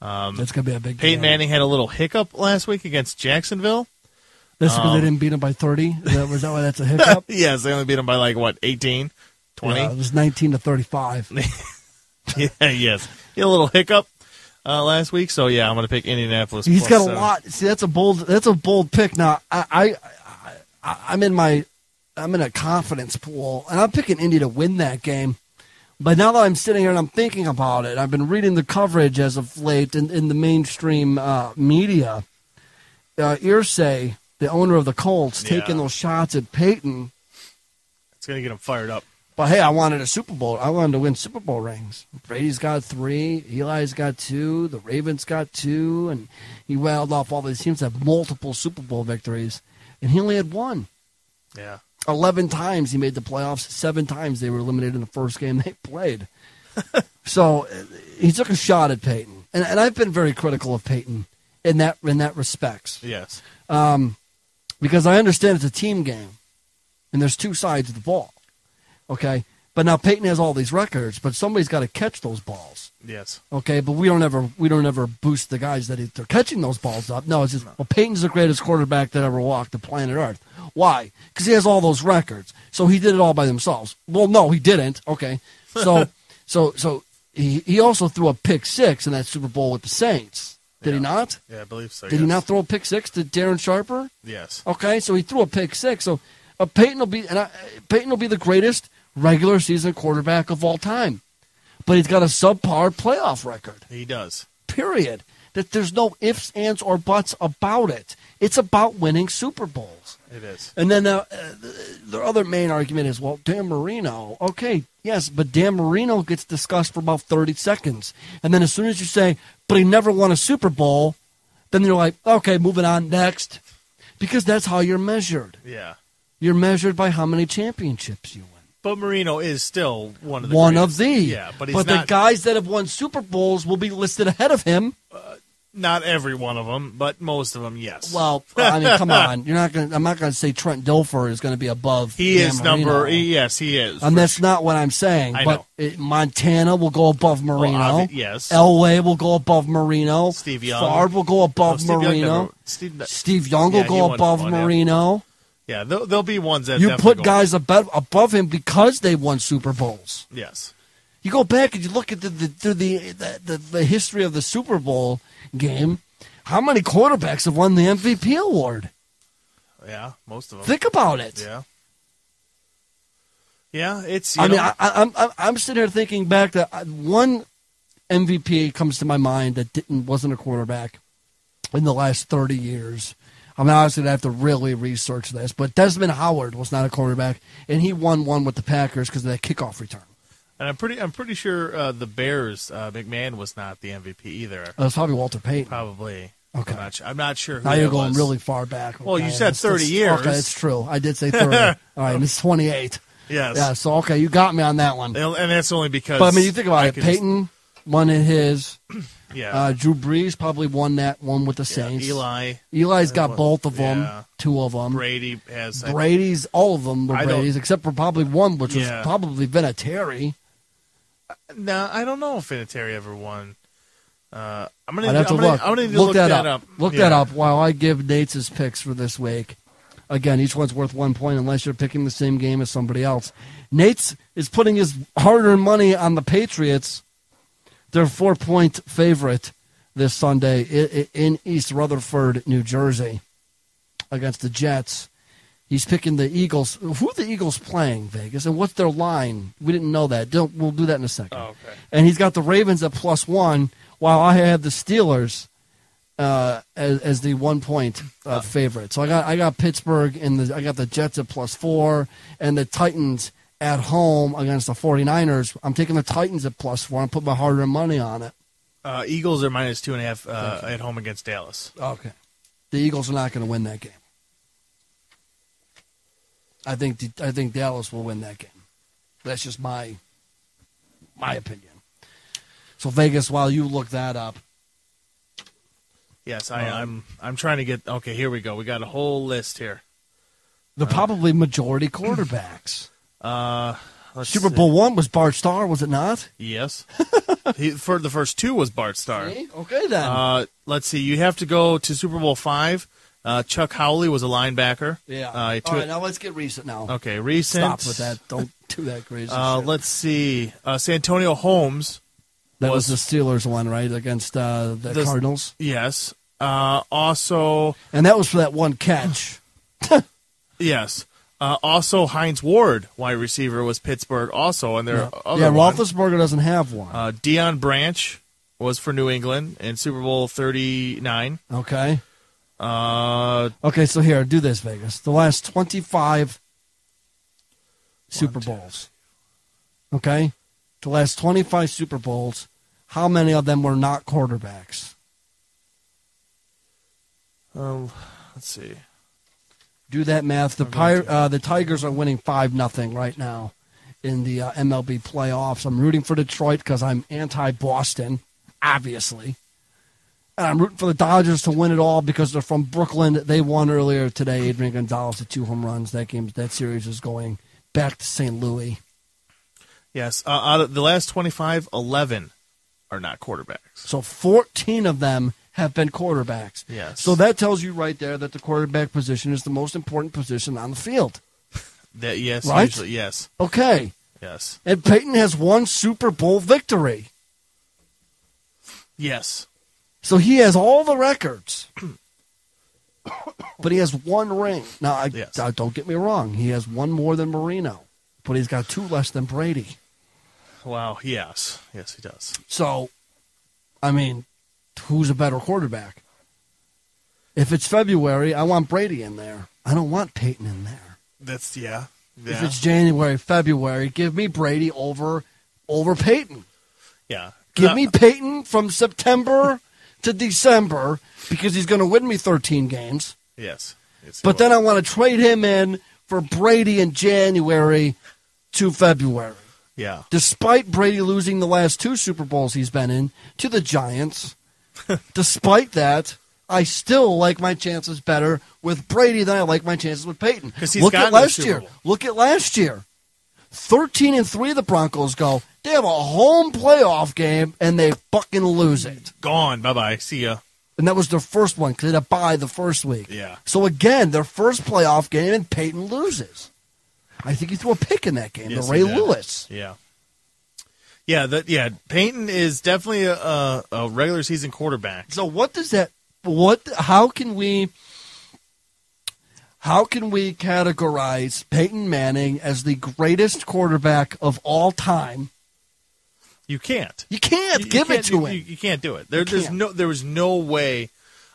That's going to be a big Peyton game. Manning had a little hiccup last week against Jacksonville. That's because they didn't beat him by 30? Was that why that's a hiccup? Yes, they only beat him by 18, 20? Yeah, it was 19-35. Yeah, yes. He had a little hiccup last week, so yeah, I'm going to pick Indianapolis. He's got a 7. lot. See, that's a bold pick. Now, I'm in a confidence pool, and I'm picking Indy to win that game. But now that I'm sitting here and I'm thinking about it, I've been reading the coverage as of late in the mainstream media. Irsay, the owner of the Colts, taking those shots at Peyton. It's going to get him fired up. But, hey, I wanted a Super Bowl. I wanted to win Super Bowl rings. Brady's got 3. Eli's got 2. The Ravens got 2. And he rattled off all these teams that have multiple Super Bowl victories. And he only had 1. Yeah. 11 times he made the playoffs. 7 times they were eliminated in the first game they played. So he took a shot at Peyton. And I've been very critical of Peyton in that respect. Yes. Because I understand it's a team game. And there's 2 sides of the ball. Okay? But now Peyton has all these records, but somebody's got to catch those balls. Yes. Okay, but we don't ever boost the guys that they're catching those balls up. No, it's just well, Peyton's the greatest quarterback that ever walked the planet Earth. Why? Because he has all those records. So he did it all by themselves. Well, no, he didn't. Okay, so he also threw a pick 6 in that Super Bowl with the Saints. Did he not? Yeah, I believe so. Did he not throw a pick 6 to Darren Sharper? Yes. Okay, so he threw a pick 6. So Peyton will be the greatest regular season quarterback of all time. But he's got a subpar playoff record. He does. Period. That there's no ifs, ands, or buts about it. It's about winning Super Bowls. It is. And then the other main argument is, well, Dan Marino. Okay, yes, but Dan Marino gets discussed for about 30 seconds. And then as soon as you say, but he never won a Super Bowl, then you're like, okay, moving on, next. Because that's how you're measured. Yeah. You're measured by how many championships you win. But Marino is still one of the greatest. Yeah, but he's not. The guys that have won Super Bowls will be listed ahead of him. Not every one of them, but most of them, yes. Well, I mean, come on. I'm not going to say Trent Dilfer is going to be above. He Dan is Marino. yes, he is. And that's not what I'm saying. I but know. Montana will go above Marino. Well, yes. Elway will go above Marino. Steve Young. Favre will go above Marino. Steve Young will go above Marino. Yeah, there'll be ones that you put guys above him because they won Super Bowls. Yes. You go back and you look at the history of the Super Bowl game. How many quarterbacks have won the MVP award? Yeah, most of them. Think about it. Yeah. Yeah, it's. I'm sitting here thinking back that one MVP comes to my mind that wasn't a quarterback in the last 30 years. I mean, obviously, I have to really research this, but Desmond Howard was not a quarterback, and he won one with the Packers because of that kickoff return. And I'm pretty sure the Bears, McMahon was not the MVP either. It was probably Walter Payton. Probably. Okay. I'm not sure who now you're going was. really far back. Okay. Well, you said 30 years. Okay, it's true. I did say 30. All right, and it's 28. Yes. Yeah, so, okay, you got me on that one. And that's only because... But, I mean, you think about it. Peyton won his. Yeah. Drew Brees probably won that one with the Saints. Eli's got both of them, 2 of them. Brady has. Brady's, all of them were Brady's, except for probably one, which was probably Vinatieri. No, I don't know if Vinatieri ever won. I'm gonna I'd have to look. I'm gonna need to look that up. Look that up while I give Nate's picks for this week. Again, each one's worth 1 point unless you're picking the same game as somebody else. Nate's is putting his hard-earned money on the Patriots. They're 4-point favorite this Sunday in East Rutherford, New Jersey, against the Jets. He's picking the Eagles. Who are the Eagles playing, Vegas? And what's their line? We didn't know that. We'll do that in a second. Oh, okay. And he's got the Ravens at +1, while I have the Steelers as the 1-point favorite. So I got Pittsburgh, and I got the Jets at +4, and the Titans at home against the 49ers. I'm taking the Titans at +4. I'm putting my hard-earned money on it. Eagles are -2.5 at home against Dallas. Okay. The Eagles are not going to win that game. I think Dallas will win that game. That's just my opinion. So Vegas, while you look that up. Yes, I'm trying to get. Okay, here we go. We got a whole list here. They're probably majority quarterbacks. Super Bowl I was Bart Starr, was it not? Yes. For the first two was Bart Starr. See? Okay, then. Let's see. You have to go to Super Bowl V. Chuck Howley was a linebacker. Yeah. All right, now let's get recent now. Okay, recent. Stop with that. Don't do that crazy shit. Let's see. Santonio Holmes. That was the Steelers one, right, against the Cardinals? Yes. Also. And that was for that one catch. Yes. Also, Heinz Ward, wide receiver, was Pittsburgh also. And Roethlisberger doesn't have one. Deion Branch was for New England in Super Bowl 39. Okay. Okay, so here, do this, Vegas. The last 25 Super Bowls. Okay? The last 25 Super Bowls, how many of them were not quarterbacks? Let's see. Do that math. The Tigers are winning 5-0 right now in the MLB playoffs. I'm rooting for Detroit because I'm anti-Boston, obviously. And I'm rooting for the Dodgers to win it all because they're from Brooklyn. They won earlier today. Adrian Gonzalez with 2 home runs. That series is going back to St. Louis. Yes. Out of the last 25, 11 are not quarterbacks. So 14 of them have been quarterbacks. Yes. So that tells you right there that the quarterback position is the most important position on the field. Yes, right? Usually, yes. Okay. Yes. And Peyton has one Super Bowl victory. Yes. So he has all the records. But he has one ring. Now, don't get me wrong. He has one more than Marino. But he's got 2 less than Brady. Wow, yes. Yes, he does. So, I mean, who's a better quarterback? If it's February, I want Brady in there. I don't want Peyton in there. Yeah. If it's January, February, give me Brady over Peyton. Yeah. Give me Peyton from September to December because he's going to win me 13 games. Yes. But then I want to trade him in for Brady in January to February. Yeah. Despite Brady losing the last 2 Super Bowls he's been in to the Giants, despite that, I still like my chances better with Brady than I like my chances with Peyton. Look at last year. Look at last year. 13-3 the Broncos go. They have a home playoff game, and they fucking lose it. Gone. Bye-bye. See ya. And that was their first one because they had a bye the first week. Yeah. So, again, their first playoff game, and Peyton loses. I think he threw a pick in that game, yes, to Ray Lewis. Yeah. Yeah, Peyton is definitely a regular season quarterback. So what does that how can we categorize Peyton Manning as the greatest quarterback of all time? You can't. You can't give it to him. You can't do it. There was no way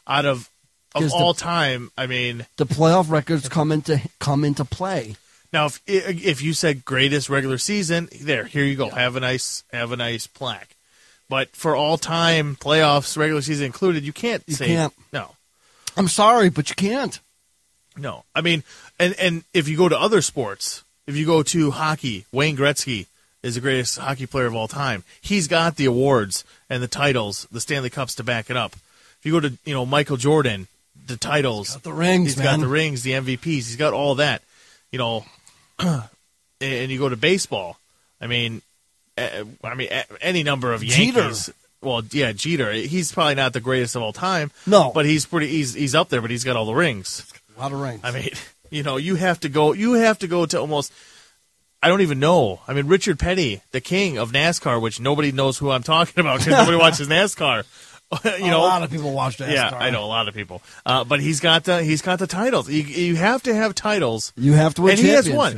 out of all time. I mean, the playoff records come into play. Now, if you said greatest regular season, here you go. Yeah. Have a nice plaque. But for all time playoffs, regular season included, you can't say no. I'm sorry, but you can't. No, I mean, and if you go to other sports, if you go to hockey, Wayne Gretzky is the greatest hockey player of all time. He's got the awards and the titles, the Stanley Cups to back it up. If you go to Michael Jordan, the titles, he's got the rings, he's got the rings, the MVPs, he's got all that. And you go to baseball. I mean, any number of Yankees. Jeter. Well, yeah, Jeter. He's probably not the greatest of all time. No, but he's up there. But he's got all the rings. A lot of rings. I mean, you have to go to almost. I don't even know. I mean, Richard Petty, the king of NASCAR, which nobody knows who I'm talking about because nobody watches NASCAR. A lot of people watch NASCAR. Yeah, I know a lot of people. But he's got the titles. You have to have titles. You have to win. And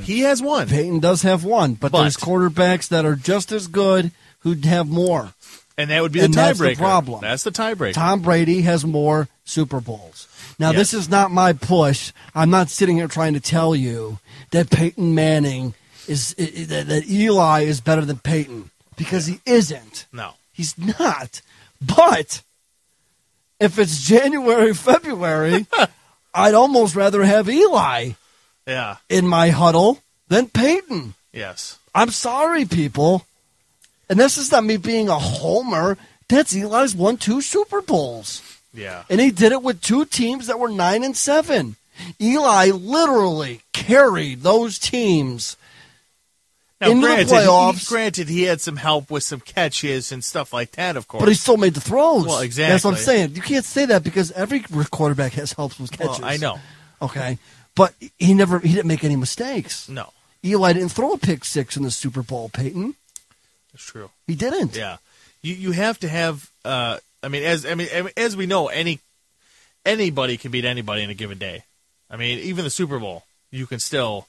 he has one. Peyton does have one, but there's quarterbacks that are just as good who have more. And that would be the tiebreaker. That's the problem. That's the tiebreaker. Tom Brady has more Super Bowls. Now, This is not my push. I'm not sitting here trying to tell you that Peyton Manning that Eli is better than Peyton because he isn't. No. He's not. But if it's January, February, I'd almost rather have Eli in my huddle than Peyton. Yes. I'm sorry, people. And this is not me being a homer. That's Eli's won 2 Super Bowls. Yeah. And he did it with 2 teams that were 9-7. Eli literally carried those teams Now, into the playoffs. Granted, he had some help with some catches and stuff like that, of course. But he still made the throws. Well, exactly. That's what I'm saying. You can't say that because every quarterback has helps with catches. Well, I know. Okay, but he didn't make any mistakes. No. Eli didn't throw a pick six in the Super Bowl, Peyton. That's true. He didn't. Yeah. You have to have. As we know, anybody can beat anybody in a given day. I mean, even the Super Bowl, you can still.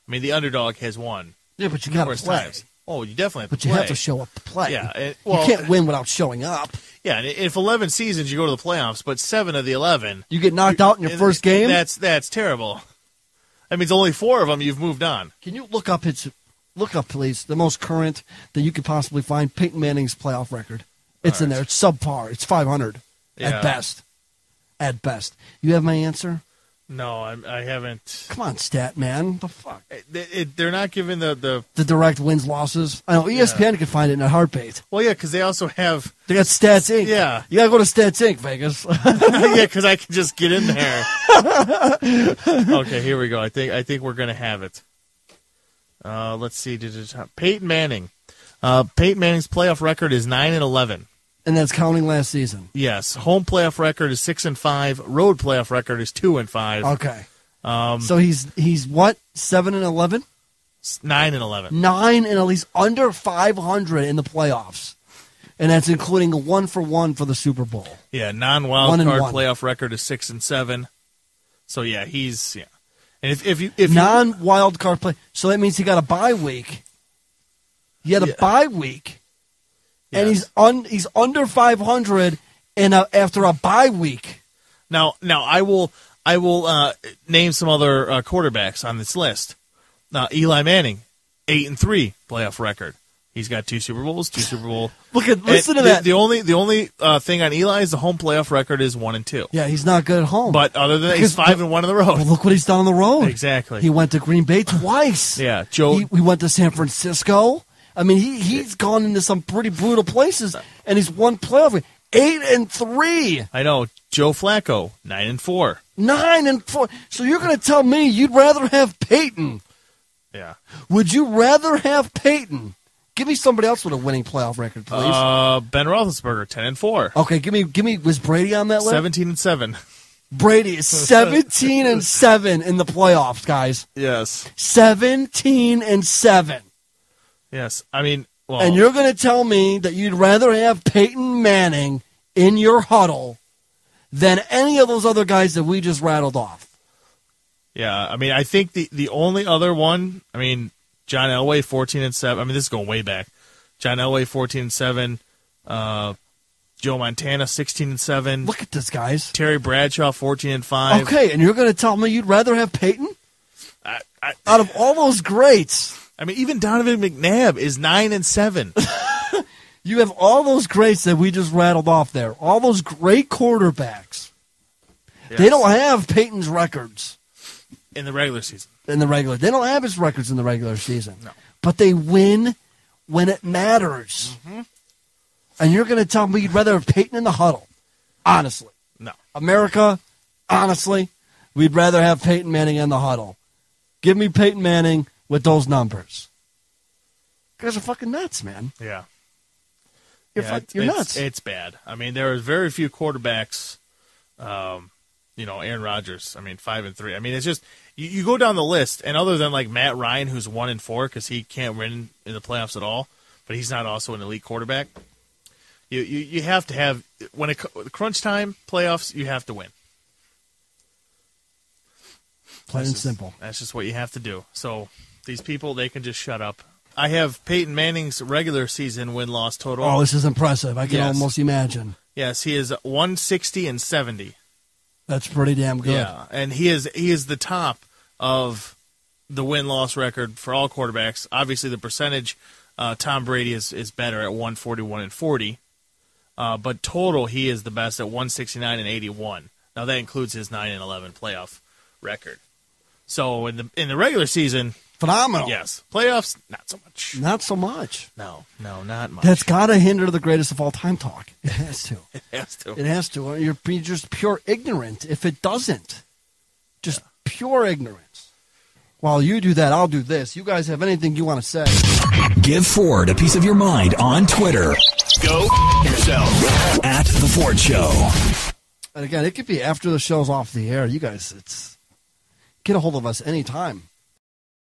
I mean, the underdog has won. Yeah, but you got to play. Times. Oh, you definitely have to play. But you have to show up to play. Yeah. You can't win without showing up. Yeah, and if 11 seasons you go to the playoffs, but 7 of the 11 you get knocked out in your first game. That's terrible. That means only 4 of them you've moved on. Can you look up please, the most current that you could possibly find, Peyton Manning's playoff record? It's in there. It's subpar. It's 500 at best. At best. You have my answer? No, I haven't. Come on, stat man. The fuck? They're not giving the direct wins losses. I know ESPN can find it in a heartbeat. Well, yeah, because they also have. They got Stats Inc. Yeah, you gotta go to Stats Inc. Vegas. Yeah, because I can just get in there. Okay, here we go. I think we're gonna have it. Let's see. Peyton Manning. Peyton Manning's playoff record is 9-11. And that's counting last season. Yes, home playoff record is 6-5. Road playoff record is 2-5. Okay. So he's what? 7-11. 9-11. 9-11. He's under 500 in the playoffs, and that's including a 1-for-1 for the Super Bowl. Yeah, non-wild card playoff record is 6-7. So yeah, he's And if non-wild card play, so that means he got a bye week. He had a bye week. Yes. And he's under 500 after a bye week. Now I will name some other quarterbacks on this list. Eli Manning, 8-3 playoff record. He's got 2 Super Bowls, 2 Super Bowl. Listen to that. The only thing on Eli is the home playoff record is 1-2. Yeah, he's not good at home. But other than that, he's 5-1 on the road. Well, look what he's done on the road. Exactly. He went to Green Bay twice. Yeah, Joe. We went to San Francisco. I mean, he's gone into some pretty brutal places, and he's won playoff. 8-3. I know. Joe Flacco, 9-4. 9-4. So you're going to tell me you'd rather have Peyton? Yeah. Would you rather have Peyton? Give me somebody else with a winning playoff record, please. Ben Roethlisberger, 10-4. Okay, give me. Was Brady on that list? 17-7. Brady is 17-7 in the playoffs, guys. Yes. 17-7. Yes, I mean, well, and you're going to tell me that you'd rather have Peyton Manning in your huddle than any of those other guys that we just rattled off. Yeah, I mean, I think the only other one, I mean, John Elway, 14-7. I mean, this is going way back. John Elway, 14-7. Joe Montana, 16-7. Look at this, guys. Terry Bradshaw, 14-5. Okay, and you're going to tell me you'd rather have Peyton? Out of all those greats. I mean, even Donovan McNabb is 9-7. You have all those greats that we just rattled off there. All those great quarterbacks. Yes. They don't have Peyton's records. In the regular season. They don't have his records in the regular season. No. But they win when it matters. Mm-hmm. And you're going to tell me you'd rather have Peyton in the huddle. Honestly. No. America, honestly, we'd rather have Peyton Manning in the huddle. Give me Peyton Manning with those numbers. You guys are fucking nuts, man. Yeah. You're nuts. It's bad. I mean, there are very few quarterbacks, Aaron Rodgers, 5-3. I mean, it's just, you go down the list, and other than like Matt Ryan, who's 1-4 because he can't win in the playoffs at all, but he's not also an elite quarterback, you have to have, when it crunch time, playoffs, you have to win. Plain and simple. That's just what you have to do. So these people, they can just shut up. I have Peyton Manning's regular season win-loss total. Oh, this is impressive. I can almost imagine. Yes, he is 160-70. That's pretty damn good. Yeah, and he is the top of the win-loss record for all quarterbacks. Obviously, the percentage, Tom Brady is better at 141-40. But total, he is the best at 169-81. Now, that includes his 9-11 playoff record. So in the regular season, phenomenal. Yes. Playoffs, not so much. Not so much. No, not much. That's got to hinder the greatest of all time talk. It has to. It has to. It has to. You're just pure ignorant if it doesn't. Just pure ignorance. While you do that, I'll do this. You guys have anything you want to say? Give Ford a piece of your mind on Twitter. Go yourself. At The Ford Show. And again, it could be after the show's off the air. You guys, get a hold of us anytime.